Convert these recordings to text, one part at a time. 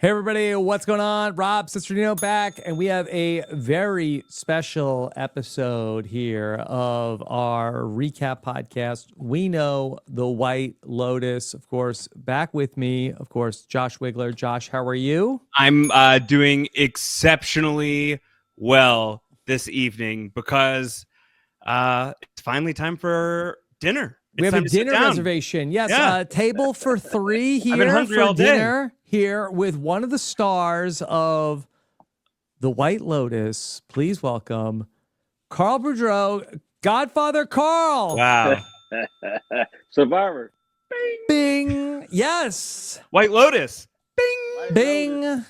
Hey everybody, what's going on? Rob Cesternino back, and we have a very special episode here of our recap podcast. We know the White Lotus, of course. Back with me, of course, Josh Wigler. Josh, how are you? I'm doing exceptionally well this evening because it's finally time for dinner. We have a dinner reservation. Yes, Yeah. Table for three I've been here hungry for all day. dinner here with one of the stars of the White Lotus. Please welcome Carl Boudreaux, Godfather Carl. Wow. Survivor. Bing. Yes. White Lotus. White Bing. Lotus.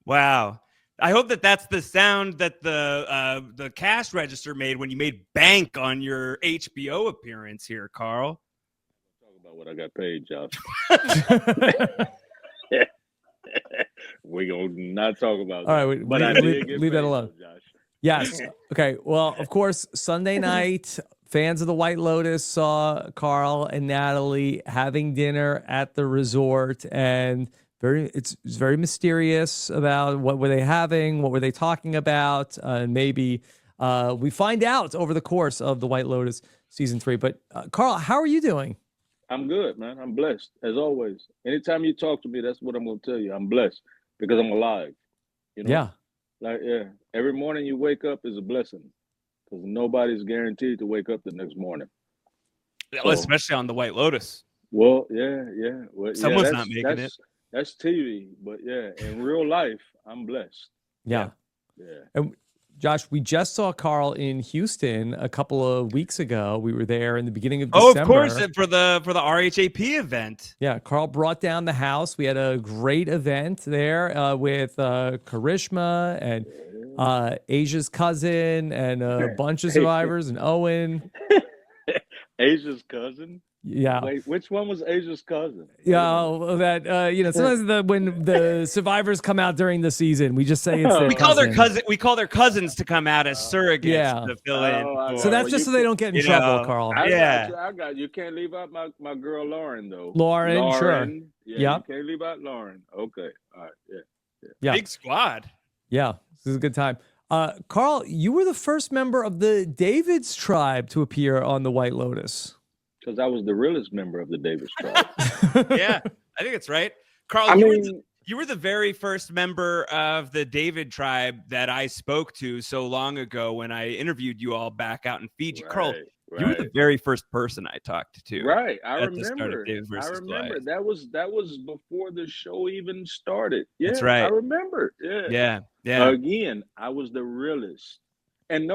Wow. I hope that that's the sound that the cash register made when you made bank on your HBO appearance here, Carl. Talk about what I got paid, Josh. We're going to not talk about All right, that. But I did get leave that paid, alone. though, Josh. Yes. Okay. Well, of course, Sunday night, fans of the White Lotus saw Carl and Natalie having dinner at the resort, and it's very mysterious about what were they having, what were they talking about, and maybe we find out over the course of the White Lotus season 3. But Carl, how are you doing? I'm good, man. I'm blessed, as always. Anytime you talk to me, that's what I'm going to tell you. I'm blessed because I'm alive. You know? Yeah. Like, yeah. Every morning you wake up is a blessing because nobody's guaranteed to wake up the next morning. Well, especially on the White Lotus. Well, yeah. Well, Someone's not making it. That's TV, but yeah, in real life, I'm blessed. Yeah. Yeah. And Josh, we just saw Carl in Houston a couple of weeks ago. We were there in the beginning of December. Oh, of course, for the RHAP event. Yeah, Carl brought down the house. We had a great event there with Karishma and Asia's cousin and a bunch of survivors and Owen. Asia's cousin? Yeah. Wait, which one was Asia's cousin? Yeah, that sometimes when the survivors come out during the season, we just say it's their We call their cousins to come out as surrogates to fill in. So that's just so they don't get in trouble, Carl. I got you. You can't leave out my girl Lauren though. Lauren, sure. Yeah, you can't leave out Lauren. Okay. All right. Yeah. Big squad. Yeah. This is a good time. Carl, you were the first member of the David's tribe to appear on the White Lotus. Because I was the realest member of the Davis tribe. Yeah, I think it's right. Carl, you were the very first member of the David tribe that I spoke to so long ago when I interviewed you all back out in Fiji. Right, Carl, you were the very first person I talked to. Right. I at the start of remember. David versus Goliath. That was before the show even started. Yeah, that's right. I remember. Yeah. Again, I was the realest. And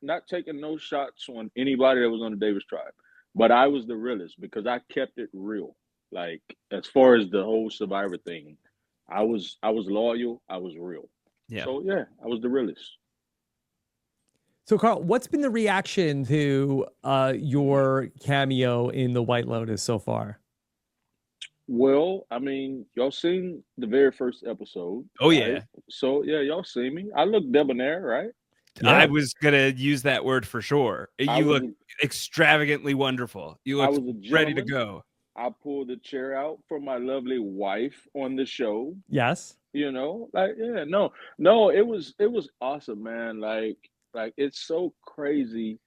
not taking no shots on anybody that was on the Davis tribe, but I was the realest because I kept it real. Like as far as the whole survivor thing, I was loyal. I was real. Yeah. So yeah, I was the realest. So Carl, what's been the reaction to your cameo in the White Lotus so far? Well, I mean, y'all seen the very first episode. Oh right? yeah. So yeah, y'all see me. I look debonair, right? Yeah. I was gonna use that word for sure. You look extravagantly wonderful. You look ready to go. I pulled the chair out for my lovely wife on the show. Yes. It was awesome, man. Like it's so crazy.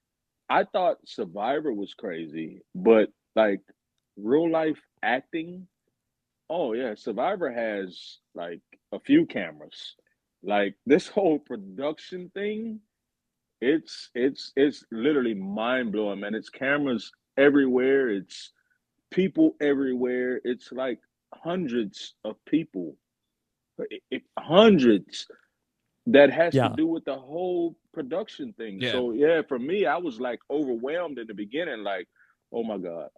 I thought Survivor was crazy, but like real life acting, oh yeah, Survivor has like a few cameras. Like this whole production thing, it's literally mind blowing, man. It's cameras everywhere. It's people everywhere. It's like hundreds of people, hundreds that has to do with the whole production thing. Yeah. So yeah, for me, I was like overwhelmed in the beginning, like, oh my God.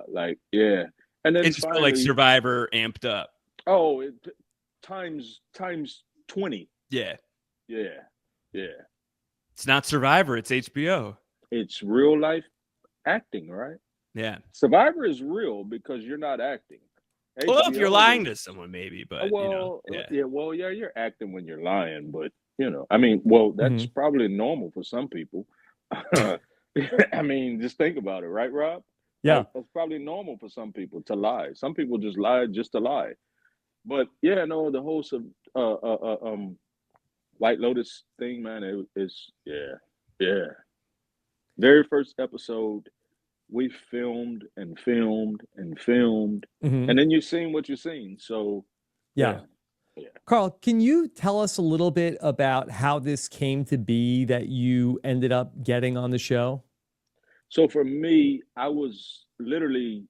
Like, yeah. And then it just felt like Survivor amped up. Oh, times 20. Yeah. It's not Survivor, it's HBO. It's real life acting, right? Yeah. Survivor is real because you're not acting. Well, if you're lying to someone, maybe, but you're acting when you're lying, but I mean, well, that's probably normal for some people. I mean, just think about it, right, Rob? Yeah. That's probably normal for some people to lie. Some people just lie just to lie. But yeah, no, the whole White Lotus thing, man, is yeah. Very first episode, we filmed and filmed and filmed, Mhm. and then you've seen what you've seen. So Yeah. yeah. Carl, can you tell us a little bit about how this came to be that you ended up getting on the show? So for me, I was literally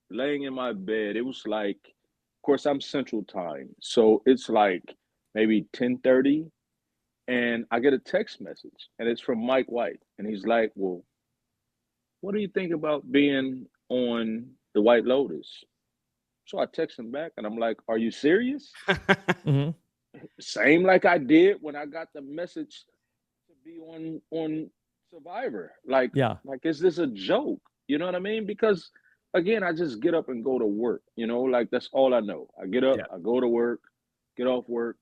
laying in my bed. It was like, of course, I'm Central Time, so it's like maybe 10:30, and I get a text message, and it's from Mike White, and he's like, "Well, what do you think about being on the White Lotus?" So I text him back, and I'm like, "Are you serious?" Mm-hmm. Same like I did when I got the message to be on Survivor. Like, Yeah. is this a joke? You know what I mean? Because again, I just get up and go to work. Like that's all I know. I get up, Yeah. I go to work, get off work,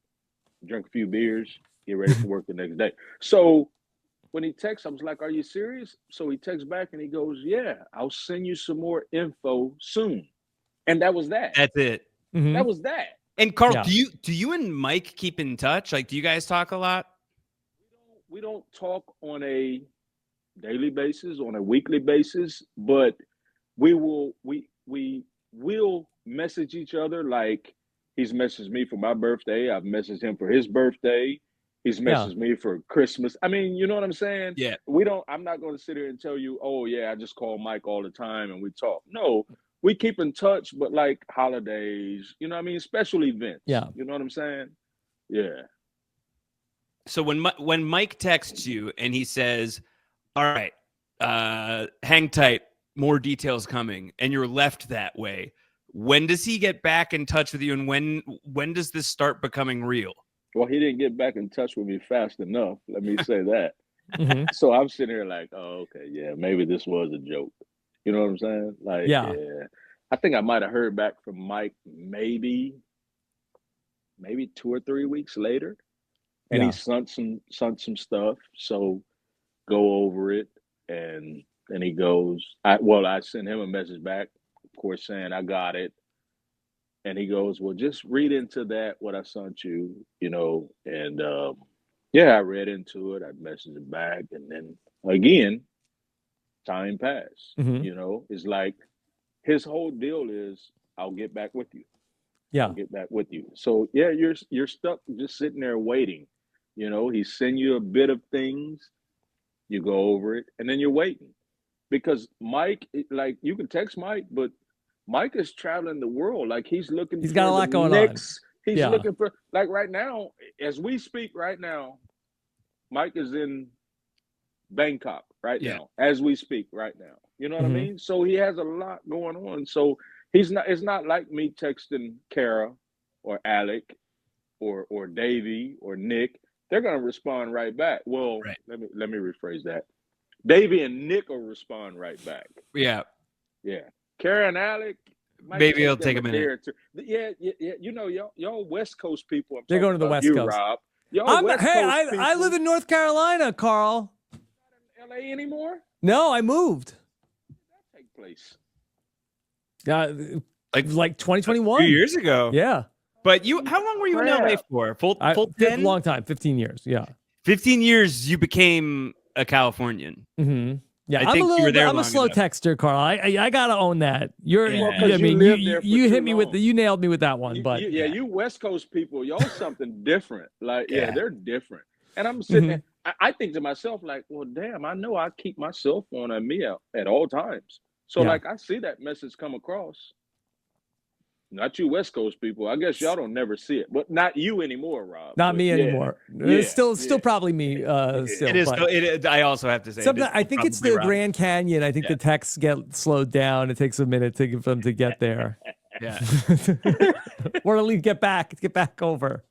drink a few beers, get ready for work the next day. So when he texts, I was like, "Are you serious?" So he texts back and he goes, "Yeah, I'll send you some more info soon." And that was that. That's it. Mm-hmm. That was that. And Carl, Yeah. do you and Mike keep in touch? Like, do you guys talk a lot? We don't talk on a daily basis, on a weekly basis, but we will message each other. Like he's messaged me for my birthday, I've messaged him for his birthday, he's messaged me for Christmas. I mean, you know what I'm saying? Yeah. I'm not going to sit here and tell you, "Oh yeah, I just call Mike all the time and we talk." No, we keep in touch, but like holidays, you know what I mean? Special events. Yeah. You know what I'm saying? Yeah. So when Mike texts you and he says, "All right, hang tight, more details coming," and you're left that way, when does he get back in touch with you, and when does this start becoming real? Well, he didn't get back in touch with me fast enough. Let me say that. Mm-hmm. So I'm sitting here like, "Oh, okay, yeah, maybe this was a joke." You know what I'm saying? Like, Yeah. I think I might have heard back from Mike maybe 2 or 3 weeks later, and he sent some stuff. So go over it, and then he goes, I sent him a message back, of course, saying I got it. And he goes, "Well, just read into that what I sent you, and I read into it. I messaged it back, and then again, time passed. Mm-hmm. It's like his whole deal is, "I'll get back with you. Yeah. I'll get back with you." So yeah, you're stuck just sitting there waiting. He send you a bit of things, you go over it, and then you're waiting because Mike, like you can text Mike, but Mike is traveling the world. Like he's looking. He's got a lot going on. He's Yeah. looking for, like right now, as we speak right now, Mike is in Bangkok right now, as we speak right now. You know what I mean? So he has a lot going on. So it's not like me texting Kara or Alec or Davey or Nick. They're gonna respond right back. Well, let me rephrase that. Davey and Nick will respond right back. Yeah. Yeah. Kara and Alec, maybe it'll take a minute. Yeah. Y'all West Coast people. They're going to the West Coast. Rob. I live in North Carolina, Carl. Not in LA anymore? No, I moved. When did that take place? Like 2021. A few years ago. Yeah. But how long were you in LA for? Full 10? Long time, 15 years. Yeah. 15 years you became a Californian. Mm-hmm. Yeah, I'm a slow texter, Carl. I gotta own that. You nailed me with that one. You West Coast people, y'all something different. Like, they're different. And I'm sitting there, I think to myself, like, well, damn, I know I keep my cell phone on me at all times. So like I see that message come across. Not you West Coast people. I guess y'all don't never see it, but not you anymore, Rob. Not me anymore. It's still probably me. Still, it is. I also have to say, I think it's the Grand Canyon. I think the texts get slowed down. It takes a minute for them to get there. Yeah, or at least get back over.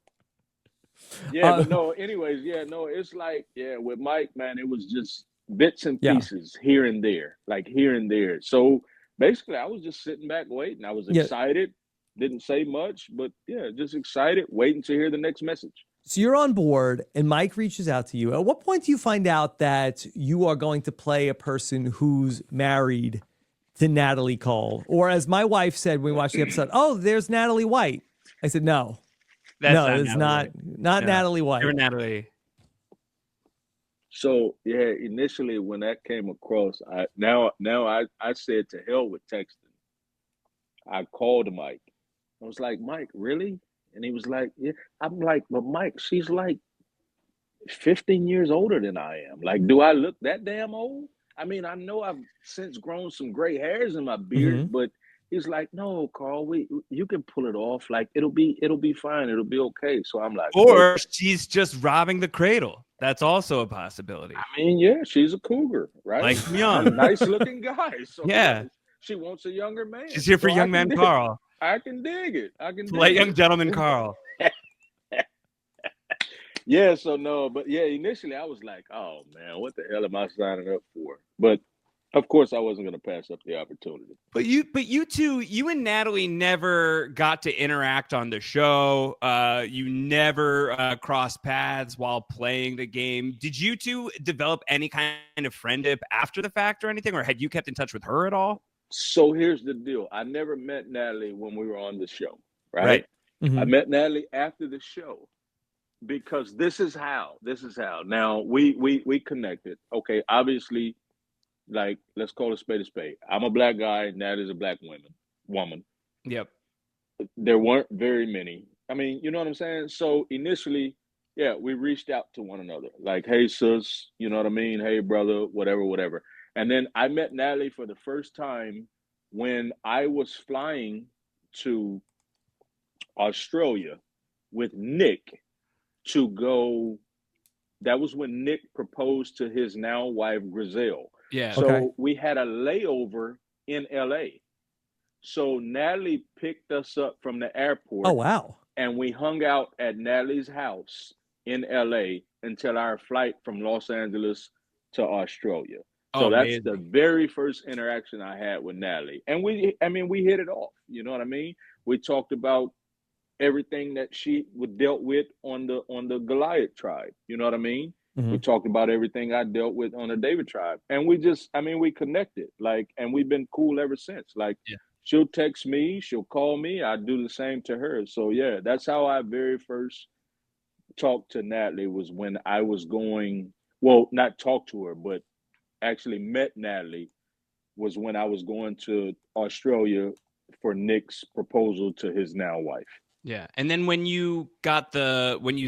Yeah, but no. Anyways, it's like with Mike, man, it was just bits and pieces here and there, like here and there. So basically, I was just sitting back waiting. I was excited. Didn't say much, but just excited, waiting to hear the next message. So you're on board, and Mike reaches out to you. At what point do you find out that you are going to play a person who's married to Natalie Cole? Or as my wife said when we watched the episode, "Oh, there's Natalie White." I said, no. That's No, not it's Natalie. not No. Natalie White. Never Natalie. So yeah, initially when that came across, I said to hell with texting. I called Mike. I was like, Mike, really? And he was like, yeah. I'm like, but Mike, she's like 15 years older than I am. Like, do I look that damn old? I mean, I know I've since grown some gray hairs in my beard, Mhm. but he's like, no, Carl, you can pull it off. Like, it'll be fine. It'll be okay. So I'm like, Or okay. she's just robbing the cradle. That's also a possibility. I mean, yeah, she's a cougar, right? Like A young. nice looking guy. So Yeah. she wants a younger man. She's here for So young man Carl. I can dig it. I can Polite dig young it. gentleman Carl. Yeah, so no, but yeah, initially I was like, oh man, what the hell am I signing up for? But of course I wasn't gonna pass up the opportunity. But you two, you and Natalie never got to interact on the show. You never crossed paths while playing the game. Did you two develop any kind of friendship after the fact or anything, or had you kept in touch with her at all? So here's the deal. I never met Natalie when we were on the show, right? Right. I Mhm. met Natalie after the show because this is how. Now we connected. Okay, obviously, like let's call a spade a spade. I'm a black guy, Natalie's a black woman. Yep. There weren't very many. I mean, you know what I'm saying? So initially, yeah, we reached out to one another. Like, hey sis, you know what I mean? Hey brother, whatever, whatever. And then I met Natalie for the first time when I was flying to Australia with Nick to go. That was when Nick proposed to his now wife Grizel. Yeah. So Okay. we had a layover in LA. So Natalie picked us up from the airport. Oh, wow. And we hung out at Natalie's house in LA until our flight from Los Angeles to Australia. So Oh, that's the amazing. very first interaction I had with Natalie. And we hit it off. You know what I mean? We talked about everything that she would dealt with on the Goliath tribe. You know what I mean? We Mhm. talked about everything I dealt with on the David tribe. And we connected. Like, and we've been cool ever since. Like, Yeah. she'll text me, she'll call me, I do the same to her. So yeah, that's how I very first talked to Natalie was when I was going, well, not talk to her, but actually met Natalie was when I was going to Australia for Nick's proposal to his now wife. Yeah. And then when you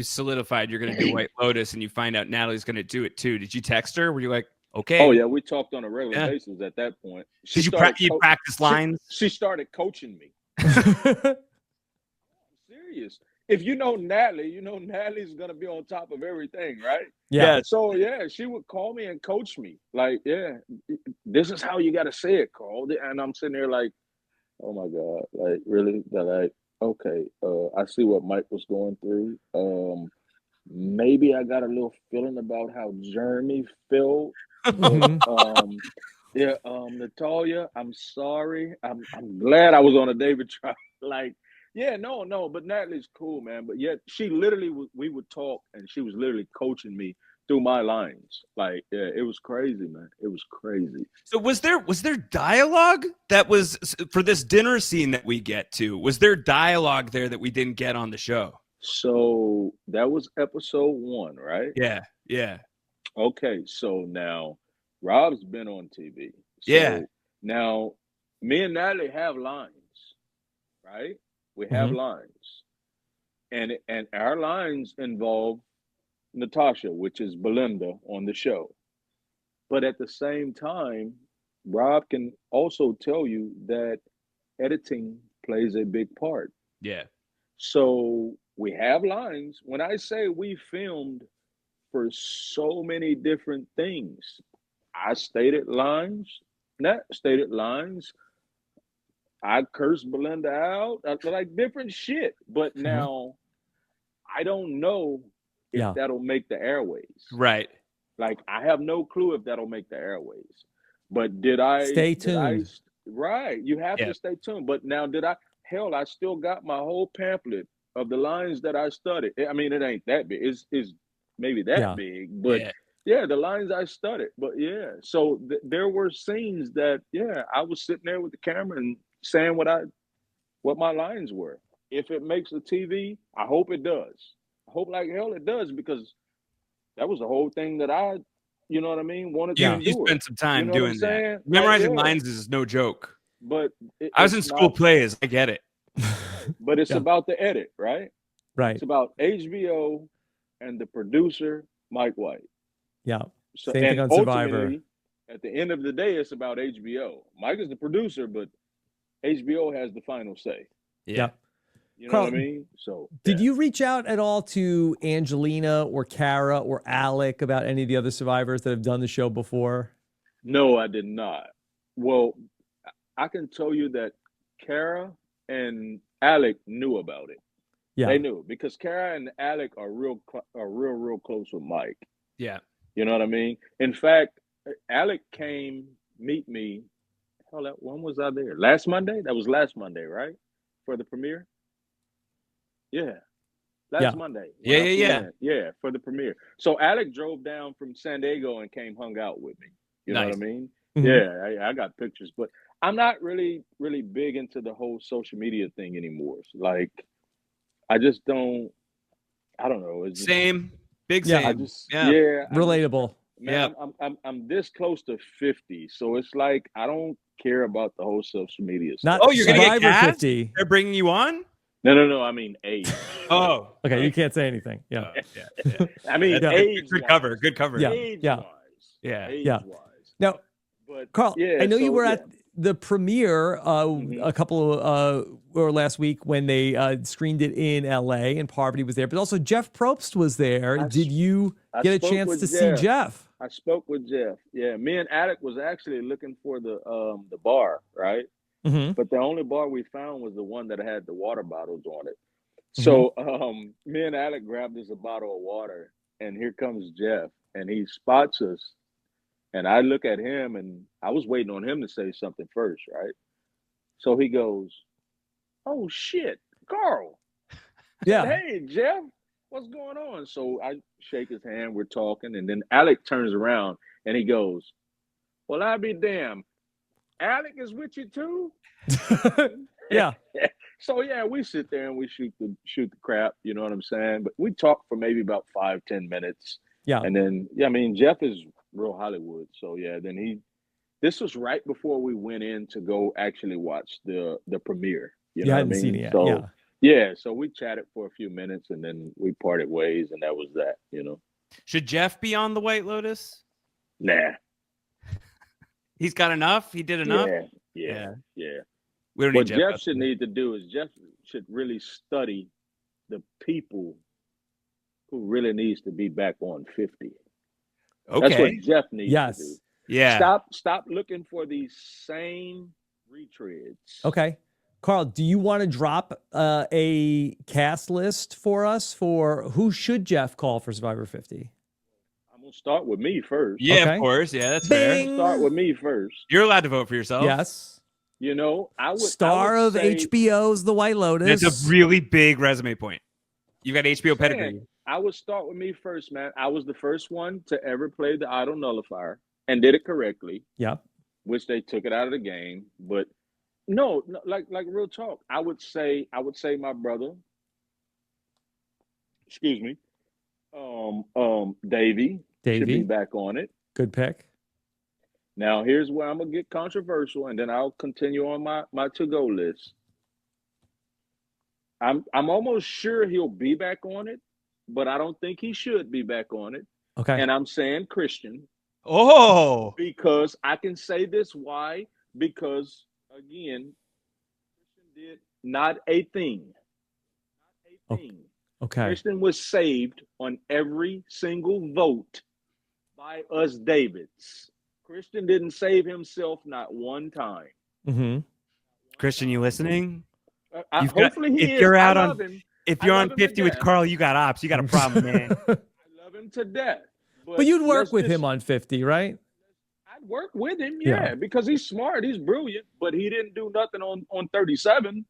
solidified you're going to do White Lotus and you find out Natalie's going to do it too, did you text her? Were you like, okay? Oh yeah, we talked on a regular Yeah. basis at that point. Did you practice lines? She started coaching me. Serious. If you know Natalie, you know Natalie's gonna be on top of everything, right? Yeah. So yeah, she would call me and coach me. Like, yeah, this is how you gotta say it, Carl. And I'm sitting there like, oh my God, like really? That like, okay, I see what Mike was going through. Maybe I got a little feeling about how Jeremy felt. Mhm. Yeah, Natalia, I'm sorry. I'm glad I was on a David trial. Like, yeah, no, but Natalie's cool, man. But yet she literally we would talk and she was literally coaching me through my lines. Like, yeah, it was crazy, man. It was crazy. So was there dialogue that was for this dinner scene that we get to? Was there dialogue there that we didn't get on the show? So that was episode 1, right? Yeah. Yeah. Okay, so now Rob's been on TV. So Yeah. now me and Natalie have lines, right? We have Mhm. lines. And our lines involve Natasha, which is Belinda on the show. But at the same time, Rob can also tell you that editing plays a big part. Yeah. So we have lines. When I say we filmed for so many different things, I stated lines, Nat stated lines. I cursed Belinda out, like different shit. But now I don't know if Yeah. that'll make the airways. Right. Like, I have no clue if that'll make the airways. But did I? Stay tuned. Right, you have Yeah. to stay tuned. But now, did I? Hell, I still got my whole pamphlet of the lines that I studied. I mean, it ain't that big. It's maybe that Yeah. big, but Yeah. yeah, the lines I studied. But yeah, so there were scenes that I was sitting there with the camera and saying what my lines were. if it makes the TV, I hope it does. I hope like hell it does, because that was the whole thing that I, you know what I mean, wanted to You endure. spent some time You know what I'm doing that. saying? Memorizing Like, yeah. lines is no joke. But I was in it's school not, plays. I get it. but it's Yeah. about the edit, right? Right. It's about HBO and the producer, Mike White. Yeah. So, Same thing and on Survivor. ultimately, at the end of the day, it's about HBO. Mike is the producer, but HBO has the final say. Yeah. You know Carl, what I mean? So, did yeah. you reach out at all to Angelina or Cara or Alec about any of the other survivors that have done the show before? No, I did not. Well, I can tell you that Cara and Alec knew about it. Yeah. They knew, because Cara and Alec are real close with Mike. Yeah. You know what I mean? In fact, Alec came meet me. When was I there? Last Monday? That was last Monday, right? For the premiere? Yeah. Last Monday. Yeah, for the premiere. So Alec drove down from San Diego and came hung out with me. You know what I mean? Mhm. Yeah, I got pictures, but I'm not really big into the whole social media thing anymore. Like, I just don't. I don't know. It's just, Same. Big Yeah. same. I just Yeah. Relatable. Man, I'm this close to 50, so it's like I don't care about the whole social media stuff. Not Oh, you're gonna get Survivor cast? 50. They're bringing you on? No. I mean age. Oh. Okay, you can't say anything. Yeah. Yeah. I mean Yeah. age. Good cover. Good cover. Yeah. Age-wise. Yeah. Age-wise. Now, But Carl, yeah, I know you so, were yeah. at the premiere a couple of or last week when they screened it in LA and Parvati was there, but also Jeff Probst was there. Did you get a spoke chance with to see Jeff? I spoke with Jeff. Yeah, me and Alec was actually looking for the bar, right? Mm-hmm. But the only bar we found was the one that had the water bottles on it. Mm-hmm. So me and Alec grabbed us a bottle of water, and here comes Jeff, and he spots us. And I look at him, and I was waiting on him to say something first, right? So he goes, "Oh shit, Carl." Yeah. Hey, Jeff, what's going on? So I shake his hand, we're talking, and then Alec turns around and he goes, "Well, I'll be damned. Alec is with you too?" Yeah. So yeah, we sit there and we shoot the crap, you know what I'm saying? But we talk for maybe about 5-10 minutes. Yeah. And then I mean, Jeff is real Hollywood. So yeah, then this was right before we went in to go actually watch the premiere. You know what I hadn't seen mean? it yet. So yeah, so we chatted for a few minutes and then we parted ways, and that was that, you know. Should Jeff be on the White Lotus? Nah. He's got enough? He did enough? Yeah. We don't What need Jeff should need to do is Jeff should really study the people who really needs to be back on 50. Okay. That's what Jeff needs to do. Yeah. Stop looking for these same retreads. Okay. Carl, do you want to drop a cast list for us for who should Jeff call for Survivor 50? I'm gonna start with me first. Yeah, Okay. of course. Yeah, that's Bing. fair. Start with me first. You're allowed to vote for yourself. Yes. You know, I would Star of say, HBO's The White Lotus. That's a really big resume point. You got HBO pedigree. I would start with me first, man. I was the first one to ever play the idol nullifier and did it correctly. Yeah. Which they took it out of the game. But no, like real talk. I would say my brother. Excuse me. Davey should be back on it. Good pick. Now here's where I'm gonna get controversial, and then I'll continue on my to-go list. I'm almost sure he'll be back on it, but I don't think he should be back on it. Okay. And I'm saying Christian. Oh. Because I can say this why? Because again, Christian did not a thing. Not a thing. Okay. Christian was saved on every single vote by us Davids. Christian didn't save himself not one time. Mm-hmm. Christian, you listening? Hopefully he is. If you're out I on, love him. if you're I on love him 50 to with death. Carl, you got ops. You got a problem, man. I love him to death. But you'd work let's with just- him on 50, right? I'd work with him, Yeah. because he's smart, he's brilliant, but he didn't do nothing on 37.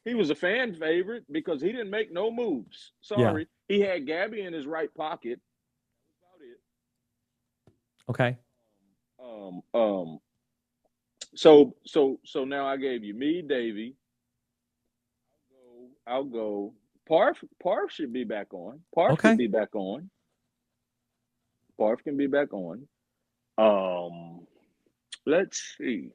He was a fan favorite because he didn't make no moves. Sorry. He had Gabby in his right pocket. That was about it. Okay. So now I gave you me, Davey, I'll go. Parf should be back on. Parf Okay. should be back on. Parf can be back on. Let's see.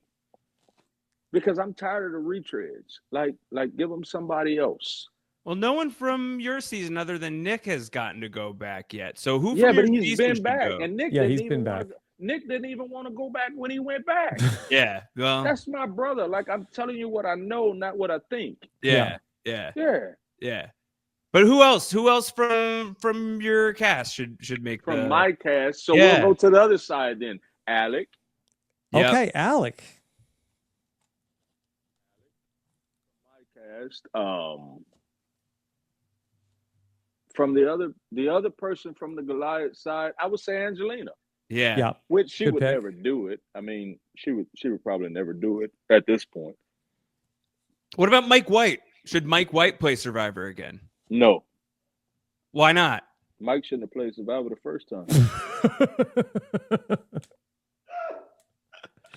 Because I'm tired of the retreads. Like give them somebody else. Well, no one from your season other than Nick has gotten to go back yet. So who Yeah, from but your he's season been should back, go? and Nick Yeah, didn't he's even been want back. to. Nick didn't even want to go back when he went back. Yeah, well, That's my brother. Like I'm telling you what I know, not what I think. yeah. Yeah. But who else? Who else from your cast should make From my cast. So Yeah. we'll go to the other side then. Alec. Yep. Okay, Alec. My cast. From the other person from the Goliath side, I would say Angelina. Yeah. Yeah. Which she Good would pick. never do it. I mean, she would probably never do it at this point. What about Mike White? Should Mike White play Survivor again? No. Why not? Mike shouldn't have played Survivor the first time.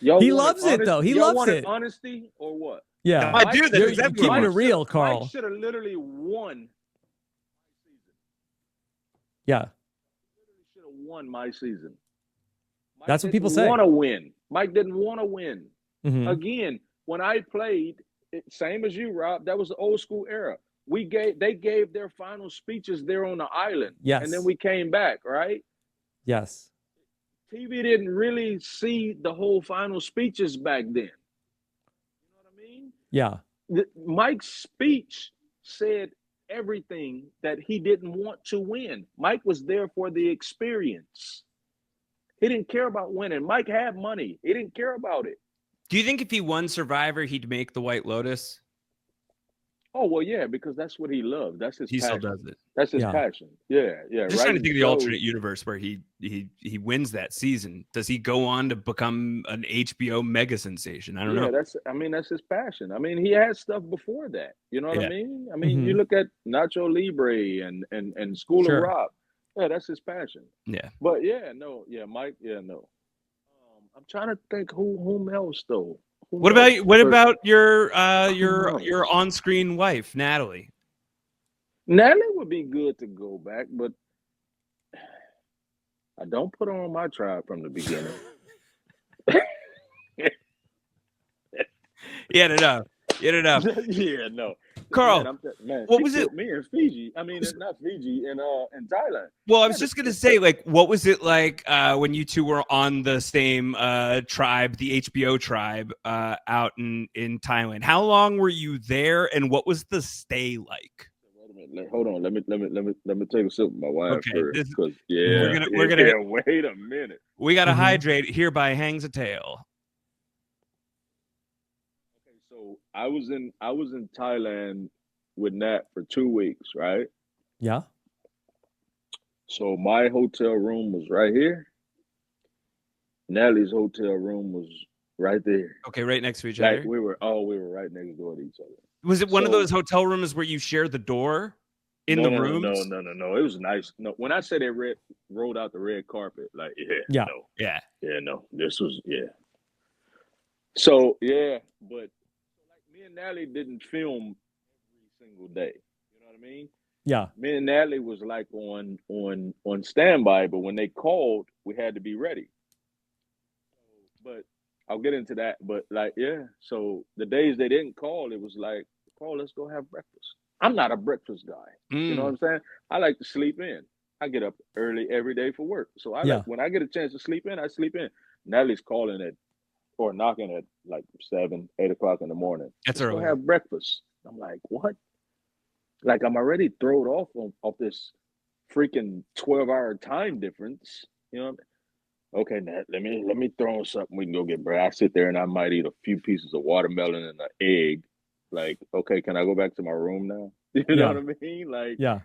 He loves it, though. He loves it. Honesty or what? Yeah. I do. That's You're exactly keeping what it I real, Carl. Mike should have literally won. Yeah. Should have won my season. Mike That's what people say. Want to win. Mike didn't want to win. Mhm. Again, when I played, same as you, Rob. That was the old school era. They gave their final speeches there on the island. Yes. And then we came back, right? Yes. TV didn't really see the whole final speeches back then. You know what I mean? Yeah. Mike's speech said everything that he didn't want to win. Mike was there for the experience. He didn't care about winning. Mike had money. He didn't care about it. Do you think if he won Survivor, he'd make the White Lotus? Oh, well, yeah, because that's what he loved. That's his passion. Still does it. That's his Yeah. passion. Yeah. Just trying to think of the alternate universe where he wins that season. Does he go on to become an HBO mega sensation? I don't know. That's his passion. I mean, he had stuff before that. You know what I mean? I mean, Mhm. you look at Nacho Libre and School Sure. of Rock. Yeah, that's his passion. Yeah. But Mike, no. I'm trying to think whom else though. What about your on-screen wife, Natalie? Natalie would be good to go back, but I don't put her on my tribe from the beginning. You had enough. Yeah, no. Carl, Man, what she was it? killed me in Fiji. I mean, not Fiji, in Thailand. Well, I was just gonna say, like, what was it like when you two were on the same tribe, the HBO tribe, out in Thailand? How long were you there, and what was the stay like? Wait a minute. Hold on. Let me take a sip with my wife Okay, first. Because we're gonna wait a minute. We gotta hydrate. Hereby hangs a tale. Okay, so I was in Thailand with Nat for 2 weeks, right? Yeah. So my hotel room was right here. Natalie's hotel room was right there. Okay, right next to each Like other. we were right next door to each other. Was it one of those hotel rooms where you share the door in the rooms? No. It was nice. No, when I say they rolled out the red carpet, like Yeah. no. This was So but like me and Natalie didn't film every single day. You know what I mean? Yeah. Me and Natalie was like on standby, but when they called, we had to be ready. But I'll get into that. But so the days they didn't call, it was like, Carl, let's go have breakfast. I'm not a breakfast guy. You know what I'm saying? I like to sleep in. I get up early every day for work. So when I get a chance to sleep in, I sleep in. Natalie's calling or knocking at like 7, 8 o'clock in the morning. That's Let's early. go have breakfast. I'm like, what? Like I'm already thrown off this freaking 12-hour time difference. You know? Okay, Nat, let me throw on something we can go get bread. I sit there and I might eat a few pieces of watermelon and an egg. Like, okay, can I go back to my room now? You know what I mean? Like, yeah.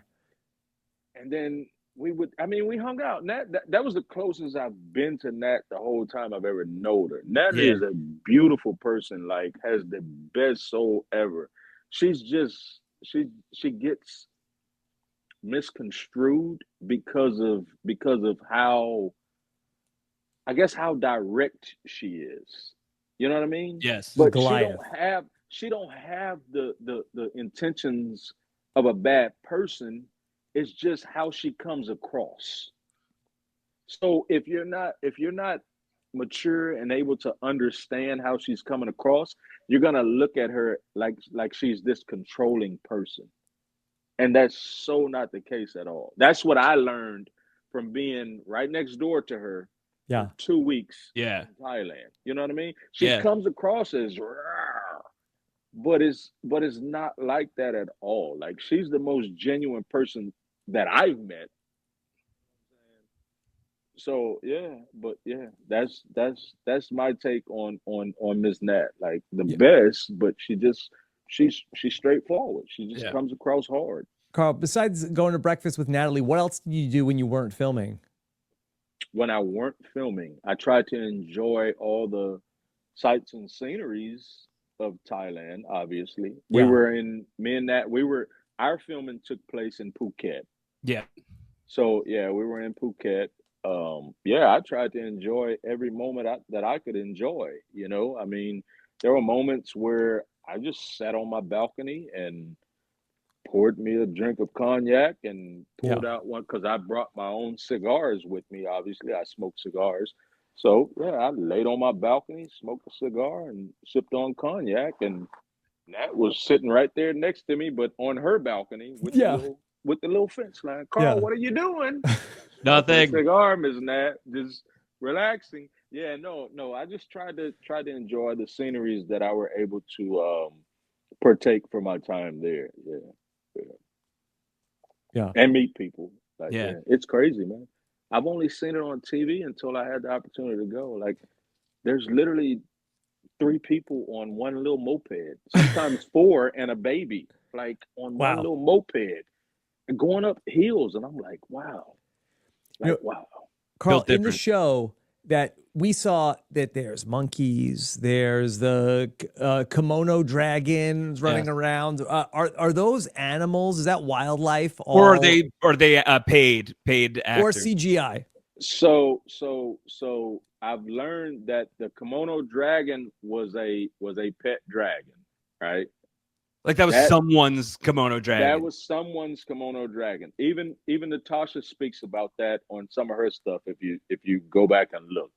And then we hung out. Nat, that was the closest I've been to Nat the whole time I've ever known her. Nat is a beautiful person, like has the best soul ever. She's just she gets misconstrued because of how, I guess, how direct she is. You know what I mean? Yes. But Goliath. she don't have the intentions of a bad person. It's just how she comes across. So if you're not mature and able to understand how she's coming across, you're gonna look at her like she's this controlling person. And that's so not the case at all. That's what I learned from being right next door to her Yeah. for 2 weeks Yeah. in Thailand. You know what I mean? She Yeah. comes across as "Rawr," but it's not like that at all. Like she's the most genuine person that I've met. So yeah, but yeah, that's my take on Miss Nat. Like the Yeah. best, but she's straightforward. She just Yeah. comes across hard. Carl, besides going to breakfast with Natalie, what else did you do when you weren't filming? When I weren't filming, I tried to enjoy all the sights and sceneries of Thailand. Obviously, Yeah. our filming took place in Phuket. Yeah. So yeah, we were in Phuket. Yeah, I tried to enjoy every moment that I could enjoy. You know, I mean, there were moments where I just sat on my balcony and poured me a drink of cognac and pulled out one because I brought my own cigars with me. Obviously, I smoke cigars. So yeah, I laid on my balcony, smoked a cigar, and sipped on cognac. And Nat was sitting right there next to me, but on her balcony with the little fence line. Carl, what are you doing? Nothing. Cigar, Miss Nat, just relaxing. Yeah, no. I just tried to enjoy the sceneries that I were able to partake for my time there. Yeah. And meet people. Like, it's crazy, man. I've only seen it on TV until I had the opportunity to go. Like, there's literally 3 people on one little moped, sometimes 4 and a baby, like on one little moped, and going up hills. And I'm like, wow. Wow. Carl, in the show that we saw that there's monkeys, there's the kimono dragons running around. Are those animals? Is that wildlife? Or are they paid actors? Or CGI? So I've learned that the kimono dragon was a pet dragon, right? Like that was someone's kimono dragon. That was someone's kimono dragon. Even Natasha speaks about that on some of her stuff if you go back and look.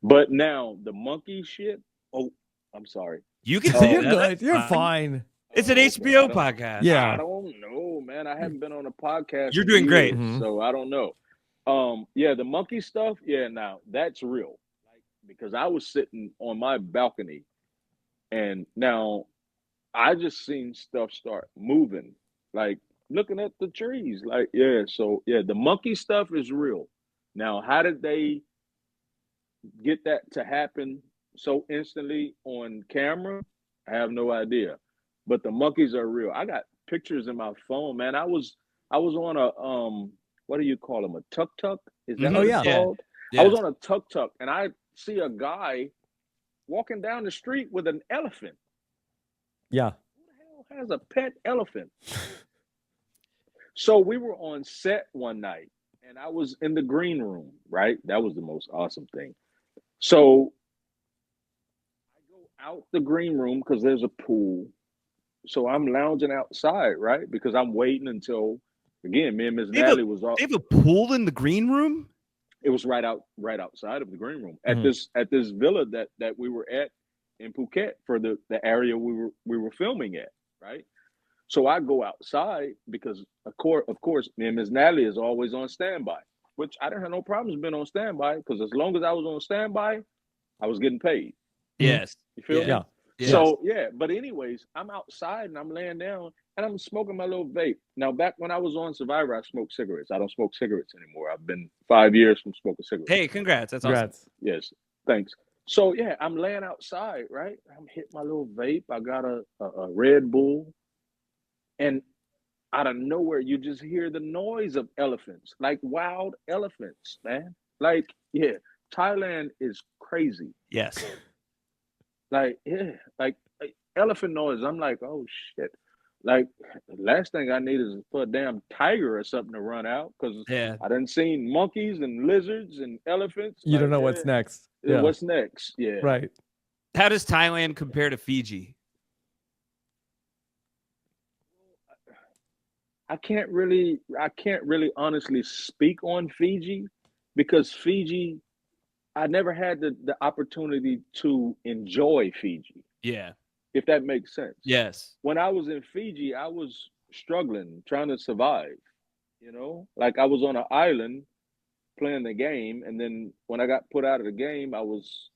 But now the monkey shit. Oh, I'm sorry. You can say you're that. good. You're fine. It's an HBO podcast. Yeah. I don't know, man. I haven't been on a podcast. You're doing great. So I don't know. Yeah, the monkey stuff. Yeah, now that's real. Like, because I was sitting on my balcony, and now I just seen stuff start moving, like looking at the trees. Like, yeah, so yeah, the monkey stuff is real. Now, how did they get that to happen so instantly on camera? I have no idea. But the monkeys are real. I got pictures in my phone, man. I was on a what do you call them? A tuk-tuk? Is that what it's called? Yeah. I was on a tuk-tuk and I see a guy walking down the street with an elephant. Yeah. Who the hell has a pet elephant? So we were on set one night and I was in the green room, right? That was the most awesome thing. So I go out the green room because there's a pool. So I'm lounging outside, right? Because I'm waiting until, again, me and Miss Natalie was off. They have a pool in the green room? It was right outside of the green room at this villa that we were at in Phuket for the area we were filming at, right? So I go outside because of course me and Miss Natalie is always on standby, which I didn't have no problems being on standby because as long as I was on standby, I was getting paid. Yes. You feel me? Yeah. Yes. So yeah, but anyways, I'm outside and I'm laying down and I'm smoking my little vape. Now, back when I was on Survivor, I smoked cigarettes. I don't smoke cigarettes anymore. I've been 5 years from smoking cigarettes. Hey, congrats. That's awesome. Yes, thanks. So yeah, I'm laying outside, right? I'm hitting my little vape. I got a Red Bull, and out of nowhere, you just hear the noise of elephants, like wild elephants, man. Like, yeah, Thailand is crazy. Yes. Like, yeah, like elephant noise. I'm like, oh shit. Like, the last thing I need is for a damn tiger or something to run out because I done seen monkeys and lizards and elephants. You don't know what's next. What's next? Yeah. Right. How does Thailand compare to Fiji? I can't really honestly speak on Fiji because Fiji, I never had the opportunity to enjoy Fiji, Yeah. if that makes sense. Yes. When I was in Fiji, I was struggling, trying to survive, you know? Like I was on an island playing the game, and then when I got put out of the game, I was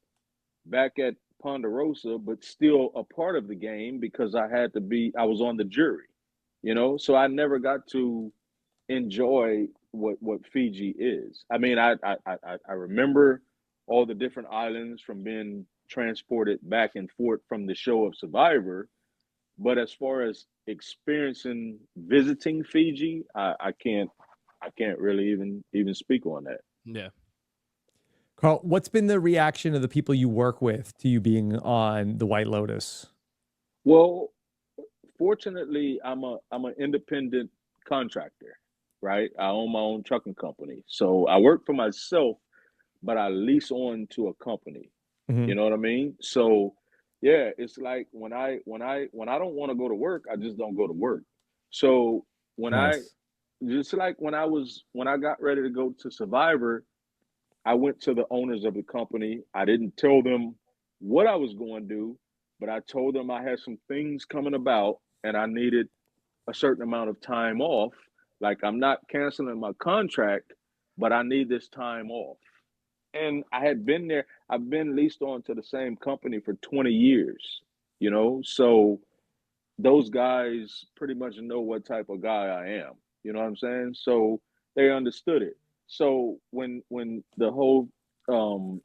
back at Ponderosa, but still a part of the game because I was on the jury, you know? So I never got to enjoy what Fiji is. I mean, I remember all the different islands from being transported back and forth from the show of Survivor, but as far as experiencing visiting Fiji, I can't really even speak on that. Yeah. Carl, what's been the reaction of the people you work with to you being on the White Lotus? Well, fortunately, I'm an independent contractor, right? I own my own trucking company, so I work for myself, but I lease on to a company. Mhm. You know what I mean? So, yeah, it's like when I don't want to go to work, I just don't go to work. So when I Nice. just like when I got ready to go to Survivor, I went to the owners of the company. I didn't tell them what I was going to do, but I told them I had some things coming about and I needed a certain amount of time off. Like I'm not canceling my contract, but I need this time off. And I had been there, I've been leased on to the same company for 20 years, you know? So those guys pretty much know what type of guy I am. You know what I'm saying? So they understood it. So when the whole um,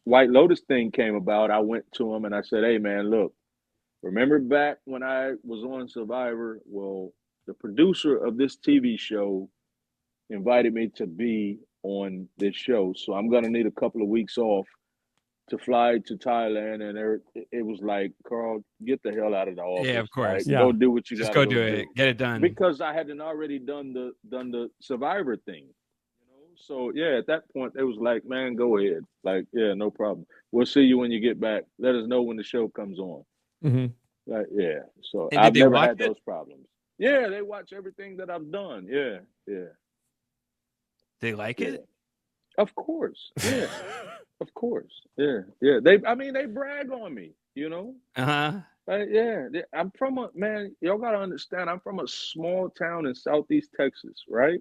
White Lotus thing came about, I went to him and I said, "Hey man, look, remember back when I was on Survivor? Well, the producer of this TV show invited me to be on this show, so I'm gonna need a couple of weeks off to fly to Thailand." And it was like, Carl, get the hell out of the Yeah, office. of course. Like, Yeah. go do what you Just got to go go do do. it. Get it done. Because I hadn't already done the Survivor thing, you know. So yeah, at that point, it was like, man, go ahead. Like, yeah, no problem. We'll see you when you get back. Let us know when the show comes on. Mhm. Like, yeah. So And did I've they never watch had it? those problems. Yeah, they watch everything that I've done. Yeah, yeah, They like yeah. it? Of course. Yeah. Of course. Yeah. Yeah. I mean, they brag on me, you know? Uh-huh. Yeah. I'm from man, y'all got to understand, I'm from a small town in Southeast Texas, right?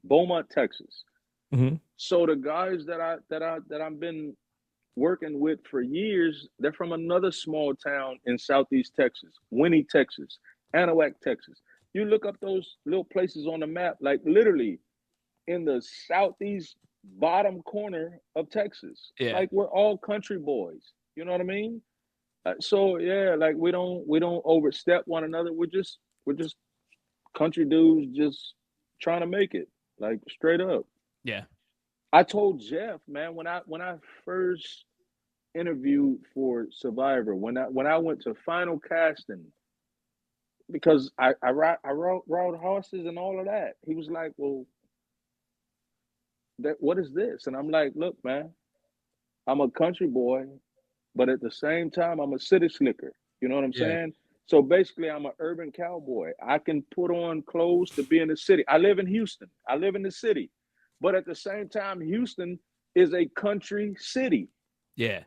Beaumont, Texas. Mhm. So the guys that I've been working with for years, they're from another small town in Southeast Texas, Winnie, Texas, Anahuac, Texas. You look up those little places on the map, like literally in the southeast bottom corner of Texas. Yeah. Like we're all country boys. You know what I mean? So yeah, like we don't overstep one another. We're just country dudes just trying to make it. Like straight up. Yeah. I told Jeff, man, when I first interviewed for Survivor, when I went to final casting, because I rode horses and all of that. He was like, "Well, what is this?" And I'm like, "Look, man, I'm a country boy, but at the same time, I'm a city slicker. You know what I'm Yeah. saying? So basically, I'm an urban cowboy. I can put on clothes to be in the city. I live in Houston. I live in the city, but at the same time, Houston is a country city. Yeah.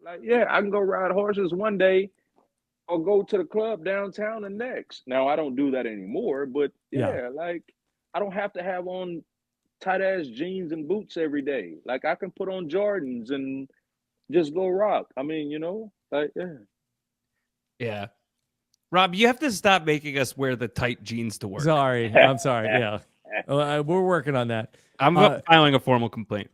Like, yeah, I can go ride horses one day or go to the club downtown the next. Now, I don't do that anymore, but Yeah. yeah, like I don't have to have on tight ass jeans and boots every day. Like I can put on Jordans and just go rock. I mean, like yeah. Yeah. Rob, you have to stop making us wear the tight jeans to work. Sorry. I'm sorry. Yeah. We're working on that. I'm filing a formal complaint.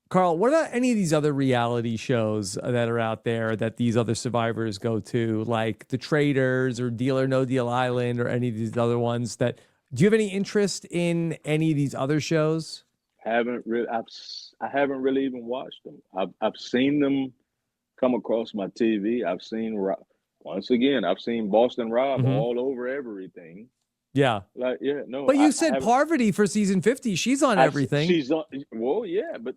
Carl, what about any of these other reality shows that are out there that these other survivors go to, like The Traders or Deal or No Deal Island or any of these other ones that do you have any interest in any of these other shows? I haven't really even watched them. I've seen them come across my TV. I've seen once again. I've seen Boston Rob Hmm. all over everything. Yeah. Like yeah, no, But you I said haven't. Parvati for season 50. She's on everything. She's on. Well, yeah, but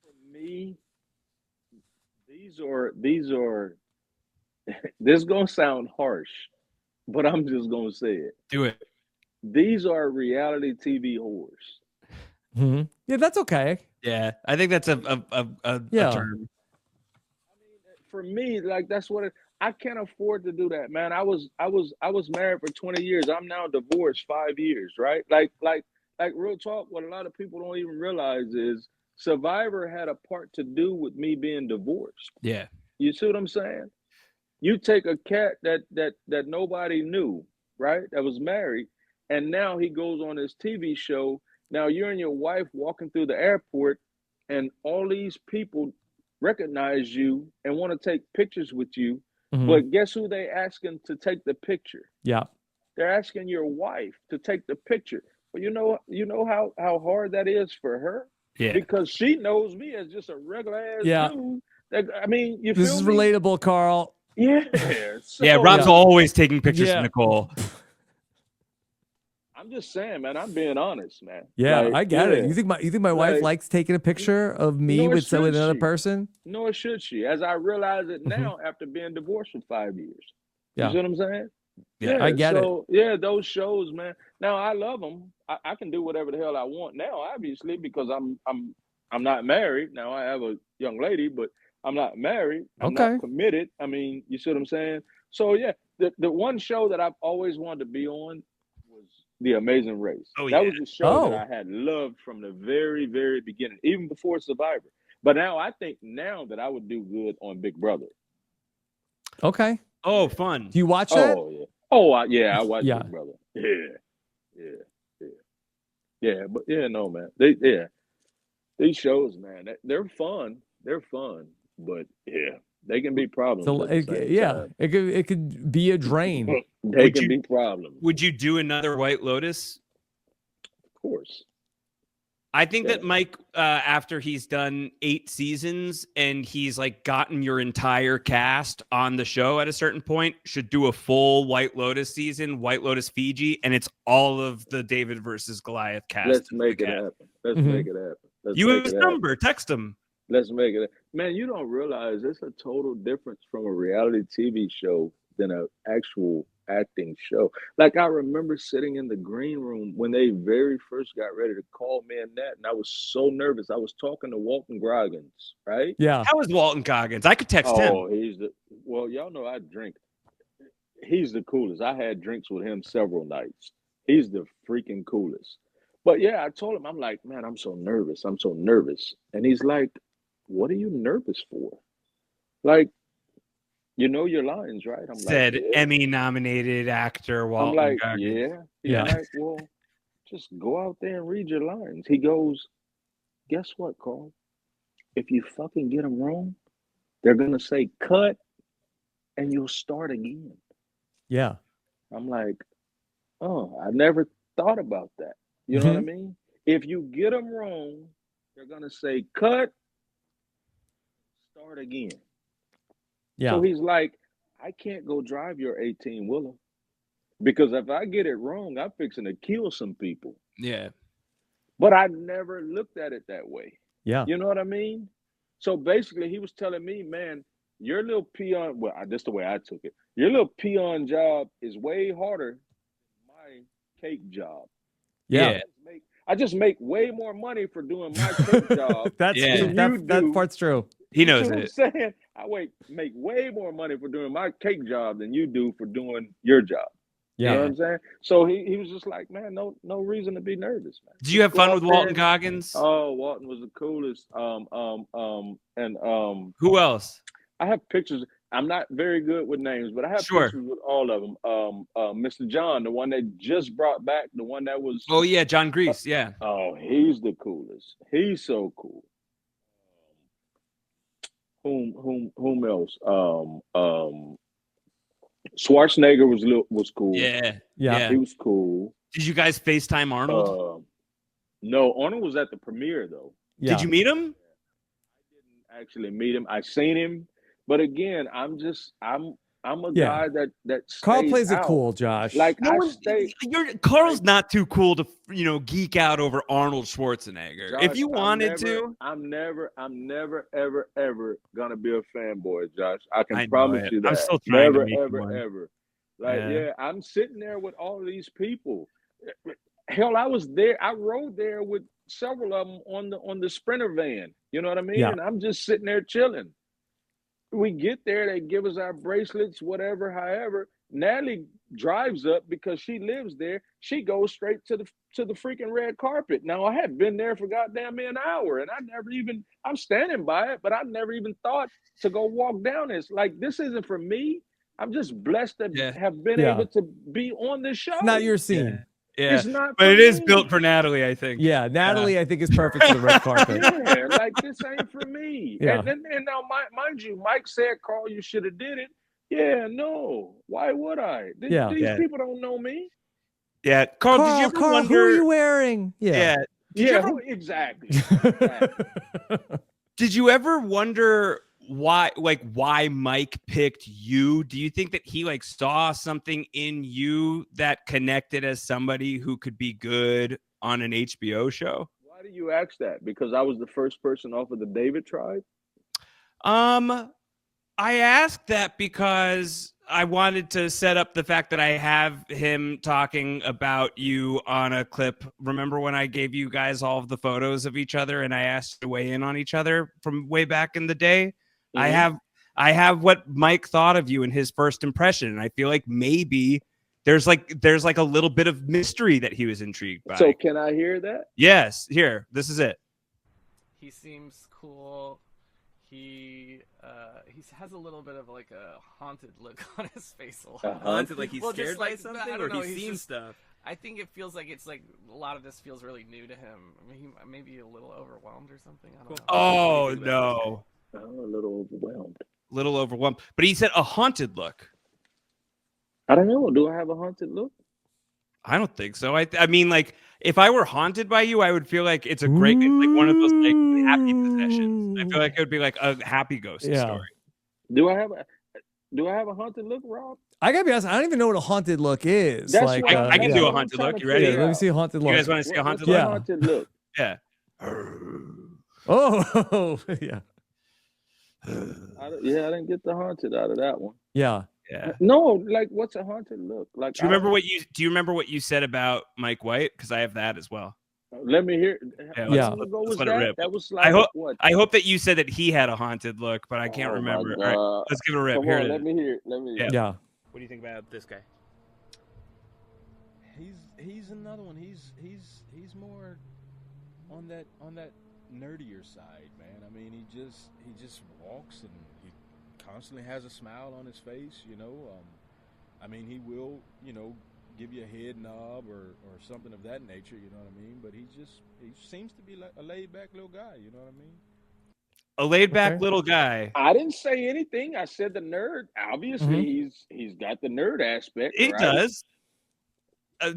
for me, these are. This is gonna sound harsh, but I'm just gonna say it. Do it. These are reality TV whores. Mm-hmm. Yeah, that's okay. Yeah, I think that's a Yeah. term. For me, like that's what I can't afford to do that, man. I was married for 20 years. I'm now divorced 5 years, right? Like real talk, what a lot of people don't even realize is Survivor had a part to do with me being divorced. Yeah. You see what I'm saying? You take a cat that nobody knew, right? That was married, and now he goes on his TV show. Now you and your wife walking through the airport, and all these people recognize you and want to take pictures with you. Mhm. But guess who they asking to take the picture? Yeah. They're asking your wife to take the picture. But you know how hard that is for her? Yeah. Because she knows me as just a regular ass Yeah. dude. That, I mean, you This feel is me? relatable, Carl. Yeah. Yeah, Rob's Yeah. always taking pictures Yeah. of Nicole. I'm just saying, man. I'm being honest, man. Yeah, Like, I get it. yeah. You think my wife Like, likes taking a picture of me nor with should another she. person? Nor should she. As I realize it now after being divorced for 5 years. Yeah. You see what I'm saying? Yeah, I get it. Yeah, those shows, man. Now I love them. I can do whatever the hell I want now, obviously, because I'm not married. Now I have a young lady, but I'm not married. I'm Okay. not committed. I mean, you see what I'm saying? So yeah, the one show that I've always wanted to be on was The Amazing Race. Oh, that yeah. was the show that Oh. I had loved from the very, very beginning, even before Survivor. But now I think now that I would do good on Big Brother. Okay. Oh, fun. Do you watch that? Oh yeah. Oh yeah, I watch Yeah. Big Brother. Yeah. But yeah, no man. These shows, man, they're fun. They're fun, but yeah, they can be problems. So at the same yeah, time. it could be a drain. They Would can you- be problems. Would you do another White Lotus? Of course. I think Yeah. that Mike, after he's done 8 seasons and he's like gotten your entire cast on the show at a certain point, should do a full White Lotus season, White Lotus Fiji, and it's all of the David versus Goliath cast. Let's of make the it cast. happen. Let's Mhm. make it happen. Let's You make have his it happen. number. Text him. Let's make it. Man, you don't realize it's a total difference from a reality TV show than an actual acting show. Like I remember sitting in the green room when they very first got ready to call me and Nat, and I was so nervous. I was talking to Walton Goggins, right? Yeah. How is Walton Goggins? I could text him. Oh, y'all know I drink. He's the coolest. I had drinks with him several nights. He's the freaking coolest. But yeah, I told him, I'm like, man, I'm so nervous. I'm so nervous. And he's like, what are you nervous for? Like, you know your lines, right? I'm Said like, yeah. Emmy-nominated actor I'm Walton like, Goggins. yeah. He's Yeah. like, well, just go out there and read your lines. He goes, guess what, Carl? If you fucking get them wrong, they're going to say cut and you'll start again. Yeah. I'm like, oh, I never thought about that. You know what I mean? If you get them wrong, they're going to say cut, start again. Yeah. So he's like, I can't go drive your 18-wheeler because if I get it wrong, I'm fixing to kill some people. Yeah. But I never looked at it that way. Yeah. You know what I mean? So basically, he was telling me, man, your little peon, well, that's the way I took it. Your little peon job is way harder than my cake job. Yeah. I just make way more money for doing my cake job. That's Yeah. true. That part's true. He You knows see what it. I'm saying? I make way more money for doing my cake job than you do for doing your job. Yeah. You know what I'm saying? So he was just like, man, no reason to be nervous, man. Did you have Go fun out with there Walton and- Goggins? Oh, Walton was the coolest. Who else? I have pictures. I'm not very good with names, but I have Sure. pictures with all of them. Mr. John, the one that just brought back, the one that was. Oh yeah, John Grease. Yeah. Oh, he's the coolest. He's so cool. Whom else? Schwarzenegger was cool. Yeah. Yeah. He was cool. Did you guys FaceTime Arnold? No, Arnold was at the premiere though. Yeah. Did you meet him? I didn't actually meet him. I seen him, but again, I'm a guy that Carl stays plays it out. cool, Josh. Like No I one, stay. Carl's not too cool to geek out over Arnold Schwarzenegger. Josh, if you wanted I'm never, ever gonna be a fanboy, Josh. I can I know promise it. you that. I'm still trying to never, make you ever, one. ever. Like, yeah, I'm sitting there with all these people. Hell, I was there. I rode there with several of them on the Sprinter van. You know what I mean? Yeah. And I'm just sitting there chilling. We get there, they give us our bracelets, whatever, however. Natalie drives up because she lives there. She goes straight to the freaking red carpet. Now, I had been there for goddamn an hour, and I'm standing by it, but I never even thought to go walk down this. Like, this isn't for me. I'm just blessed to have been able to be on this show. It's not your scene. Yeah, it's not, but it is me. built for Natalie, I think. Yeah, Natalie, I think is perfect for the red carpet. Yeah, like this ain't for me. Yeah. And now, mind you, Mike said, "Carl, you should have did it." Yeah, no. Why would I? These people don't know me. Yeah, Carl, did you ever Carl, wonder? who are you wearing? Yeah. Exactly. Did you ever wonder why Mike picked you? Do you think that he like saw something in you that connected as somebody who could be good on an HBO show? Why do you ask that? Because I was the first person off of the David tribe? I asked that because I wanted to set up the fact that I have him talking about you on a clip. Remember when I gave you guys all of the photos of each other and I asked you to weigh in on each other from way back in the day? Mm-hmm. I have what Mike thought of you in his first impression, and I feel like maybe there's like a little bit of mystery that he was intrigued by. So can I hear that? Yes, here. This is it. He seems cool. He has a little bit of like a haunted look on his face a lot. Haunted, like he's scared by something, or he's seen stuff. I think it feels like it's like a lot of this feels really new to him. I mean, he may be a little overwhelmed or something. I don't know. Oh no. I'm a little overwhelmed. But he said a haunted look. I don't know. Do I have a haunted look? I don't think so. I mean, like, if I were haunted by you, I would feel like it's like one of those like happy possessions. I feel like it would be like a happy ghost story. Do I have a haunted look, Rob? I gotta be honest, I don't even know what a haunted look is. That's like, I can do a haunted look. You ready? Yeah, let me see a haunted look. You guys want to see a haunted look? look? Haunted look. Yeah. Oh, yeah. I didn't get the haunted out of that one. Yeah. Yeah. No, like, what's a haunted look? Like, do you remember what you said about Mike White? Because I have that as well. Let me hear. Yeah. Let's let it rip. That was like I hope that you said that he had a haunted look, but I can't remember. All right, let's give it a rip. Come on, let me hear. Yeah. What do you think about this guy? He's another one. He's more on that nerdier side, man. I mean, he just walks and he constantly has a smile on his face, you know. I mean, he will, you know, give you a head nod or something of that nature, you know what I mean? But he seems to be like a laid back little guy, you know what I mean? A laid back little guy. I didn't say anything. I said the nerd. Obviously, he's got the nerd aspect. He right? does.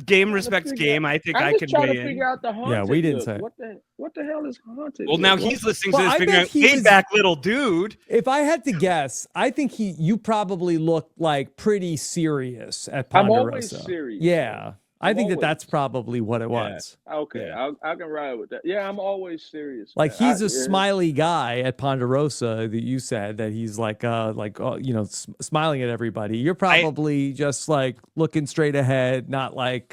Game respects game. I think I can weigh in. Figure out the haunted. Yeah, we didn't look. say. What the hell is haunted? Well, now he's listening to this, I figuring out laid back little dude. If I had to guess, I think you probably look like pretty serious at Ponderosa. I'm always serious. Yeah. I think that's probably what it was. Okay, yeah. I can ride with that. Yeah, I'm always serious. Like he's a smiley guy at Ponderosa that you said that he's like smiling at everybody. You're probably just like looking straight ahead, not like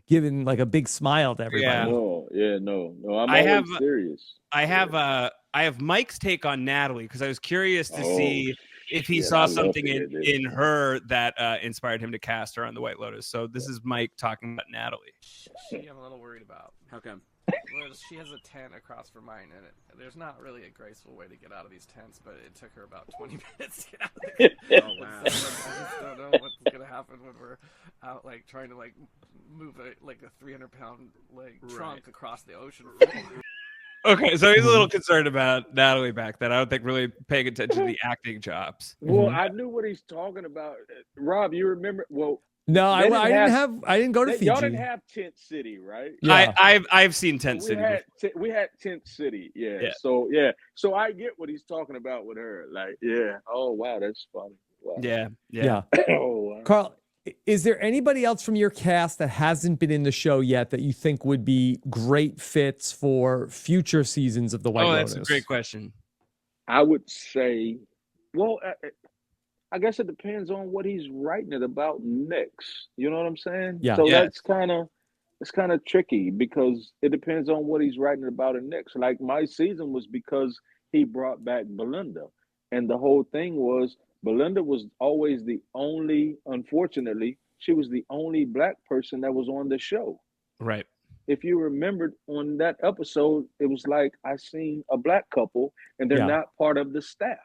giving like a big smile to everybody. Yeah. No. I'm always serious. I have Mike's take on Natalie because I was curious to see if he saw something in her that inspired him to cast her on the White Lotus. So this is Mike talking about Natalie. She I'm a little worried about. How come? Well, she has a tent across from mine, and there's not really a graceful way to get out of these tents, but it took her about 20 minutes to get out of there. Oh, wow. I just don't know what's going to happen when we're out, like, trying to, like, move a 300-pound, trunk across the ocean floor. Okay, so he's a little concerned about Natalie back then. I don't think really paying attention to the acting jobs. Well, I knew what he's talking about. Rob, you remember? Well, no, I didn't go to Fiji. Y'all didn't have Tent City, right? Yeah. I've seen Tent City. We had Tent City, yeah. So I get what he's talking about with her. Like, yeah. Oh wow, that's funny. Wow. Yeah. Oh, wow. Carl, is there anybody else from your cast that hasn't been in the show yet that you think would be great fits for future seasons of the White Lotus? That's a great question. I would say, well, I guess it depends on what he's writing it about next. You know what I'm saying? Yeah. So Yes. it's kind of tricky because it depends on what he's writing about it next. Like my season was because he brought back Belinda, and the whole thing was Belinda was always the only. Unfortunately, she was the only black person that was on the show. Right. If you remembered on that episode, it was like I seen a black couple and they're Yeah. not part of the staff.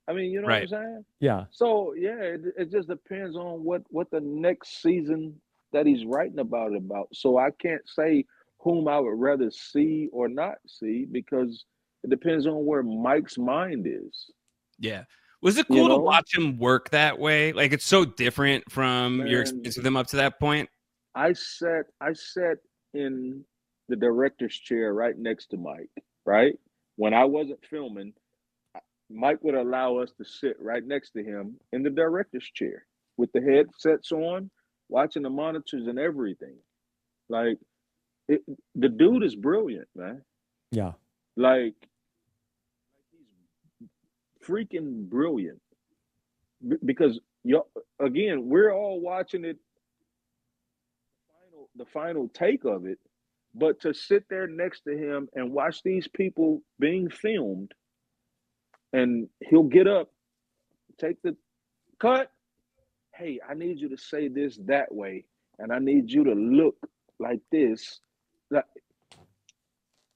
I mean, you know what I'm Right. saying? Yeah. So yeah, it just depends on what the next season that he's writing about. So I can't say whom I would rather see or not see because it depends on where Mike's mind is. Yeah. Was it You cool to know, watch him work that way? Like it's so different from your man, experience with him up to that point. I sat in the director's chair right next to Mike, right? When I wasn't filming, Mike would allow us to sit right next to him in the director's chair with the headsets on, watching the monitors and everything. Like, the dude is brilliant, man. Yeah. Like, he's freaking brilliant. Because again, we're all watching it, the final take of it, but to sit there next to him and watch these people being filmed, and he'll get up, take the cut. Hey, I need you to say this that way, and I need you to look like this.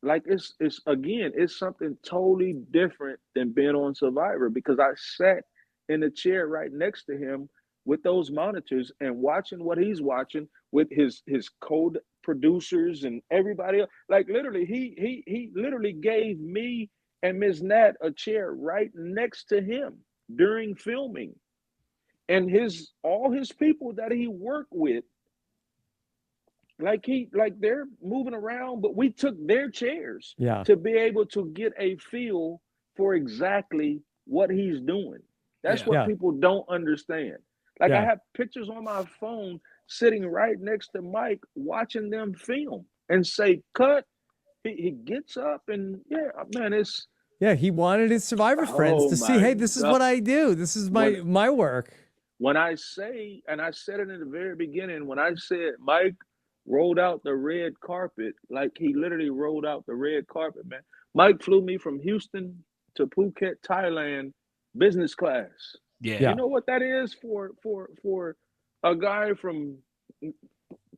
Like it's again, it's something totally different than being on Survivor because I sat in the chair right next to him with those monitors and watching what he's watching with his co-producers and everybody else. Like literally, he literally gave me and Ms. Nat a chair right next to him during filming. And all his people that he worked with, like they're moving around, but we took their chairs Yeah. to be able to get a feel for exactly what he's doing. That's what Yeah. people don't understand. Like I Yeah. have pictures on my phone sitting right next to Mike, watching them film and say, cut. He gets up and yeah, man, it's Yeah. He wanted his Survivor friends oh to see, my hey, this is God. what I do. This is my work. When I say, and I said it in the very beginning, when I said Mike rolled out the red carpet, like he literally rolled out the red carpet, man. Mike flew me from Houston to Phuket, Thailand, business class. Yeah. Yeah. You know what that is for a guy from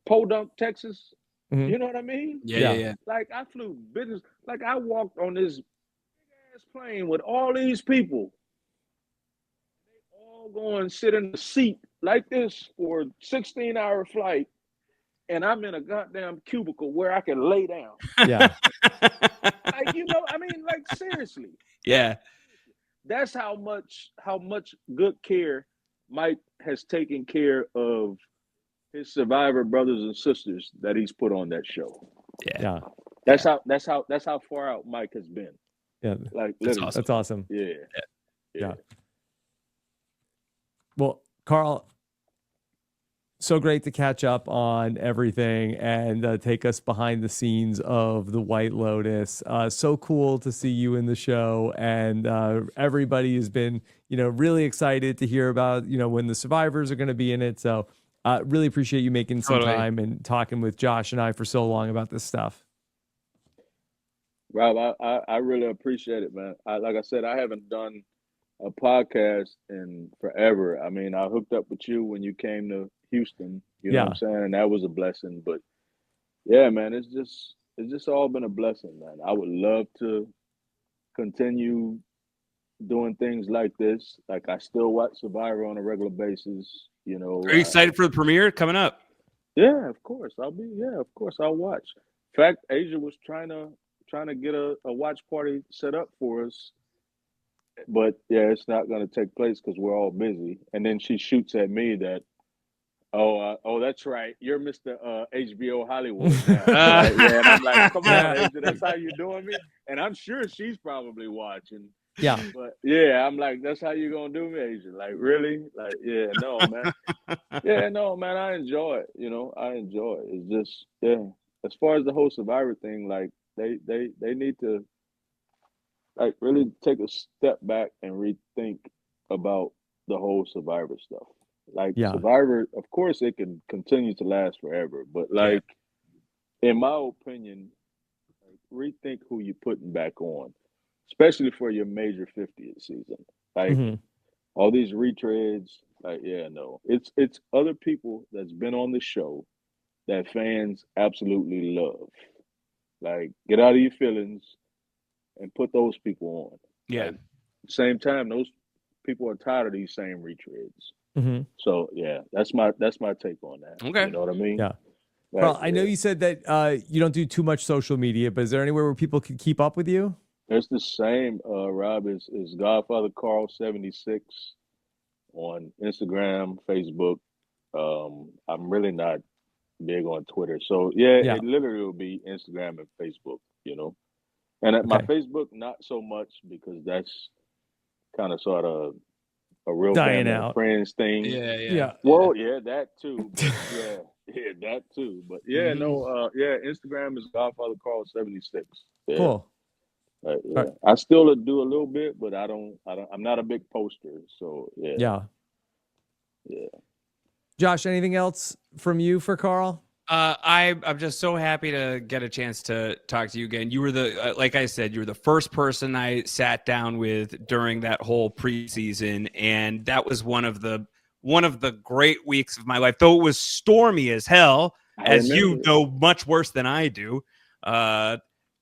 Podunk, Texas? Mhm. You know what I mean? Yeah. Like I flew business, like I walked on this big ass plane with all these people. All go and sit in the seat like this for a 16-hour flight, and I'm in a goddamn cubicle where I can lay down. Yeah. Like, you know, I mean, like seriously. Yeah. That's how much good care Mike has taken care of his Survivor brothers and sisters that he's put on that show. Yeah. That's how far out Mike has been. Yeah. Like That's literally. awesome. That's awesome. Yeah. Well, Carl, so great to catch up on everything and take us behind the scenes of the White Lotus. So cool to see you in the show, and everybody has been, really excited to hear about, when the survivors are going to be in it. So really appreciate you making some Totally. time and talking with Josh and I for so long about this stuff. Rob, I really appreciate it, man. Like I said, I haven't done a podcast in forever. I mean, I hooked up with you when you came to Houston, you know what I'm saying? And that was a blessing. But yeah, man, it's just all been a blessing, man. I would love to continue doing things like this. Like I still watch Survivor on a regular basis, you know. Are you excited for the premiere coming up? Yeah, of course. Of course I'll watch. In fact, Asia was trying to get a watch party set up for us. But yeah, it's not going to take place because we're all busy. And then she shoots at me that, oh, that's right, you're Mr. HBO Hollywood now. Right? Yeah, and I'm like, come on, Asia, that's how you're doing me. And I'm sure she's probably watching. Yeah. But yeah, I'm like, that's how you gonna do me, Asia? Like, really? Like, yeah, no, man. Yeah, no, man. I enjoy it. I enjoy it. It's just, yeah. As far as the whole Survivor thing, like, they need to like really take a step back and rethink about the whole Survivor stuff. Like Yeah. Survivor, of course, it can continue to last forever, but like, in my opinion, rethink who you're putting back on, especially for your major 50th season. Like Mhm. all these retreads, like no, it's other people that's been on the show that fans absolutely love. Like, get out of your feelings and put those people on. Yeah. Like, same time, those people are tired of these same retreads. Mhm. So yeah, that's my take on that. Okay. You know what I mean? Yeah. Like, Well, I know you said that you don't do too much social media, but is there anywhere where people can keep up with you? it's the same. Rob is Godfather Carl 76 on Instagram, Facebook. I'm really not big on Twitter, so Yeah. it literally will be Instagram and Facebook. You know, and at my Okay. Facebook not so much because that's kind of sort of a real Dying family out. and friends thing. Yeah. Well, that too. But that too. But Instagram is Godfather Carl 76. Yeah. Cool. Yeah. I still do a little bit, but I'm not a big poster. So Yeah. Yeah. Josh, anything else from you for Carl? I'm just so happy to get a chance to talk to you again. You were like I said, you were the first person I sat down with during that whole preseason, and that was one of the great weeks of my life. Though it was stormy as hell, as you know much worse than I do.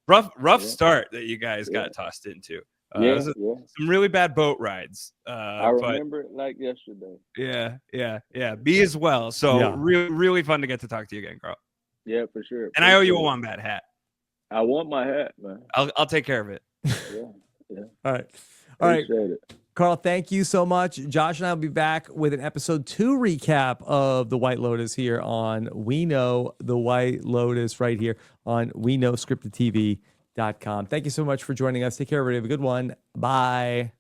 Rough start that you guys got tossed into. Some really bad boat rides. I remember it like yesterday. Yeah. Me as well. So really fun to get to talk to you again, Carl. Yeah, for sure. And I owe you a wombat hat. I want my hat, man. I'll take care of it. Yeah. All right. Appreciate it. Carl, thank you so much. Josh and I will be back with an episode 2 recap of the White Lotus here on We Know the White Lotus right here on WeKnowScriptedTV.com. Thank you so much for joining us. Take care, everybody. Have a good one. Bye.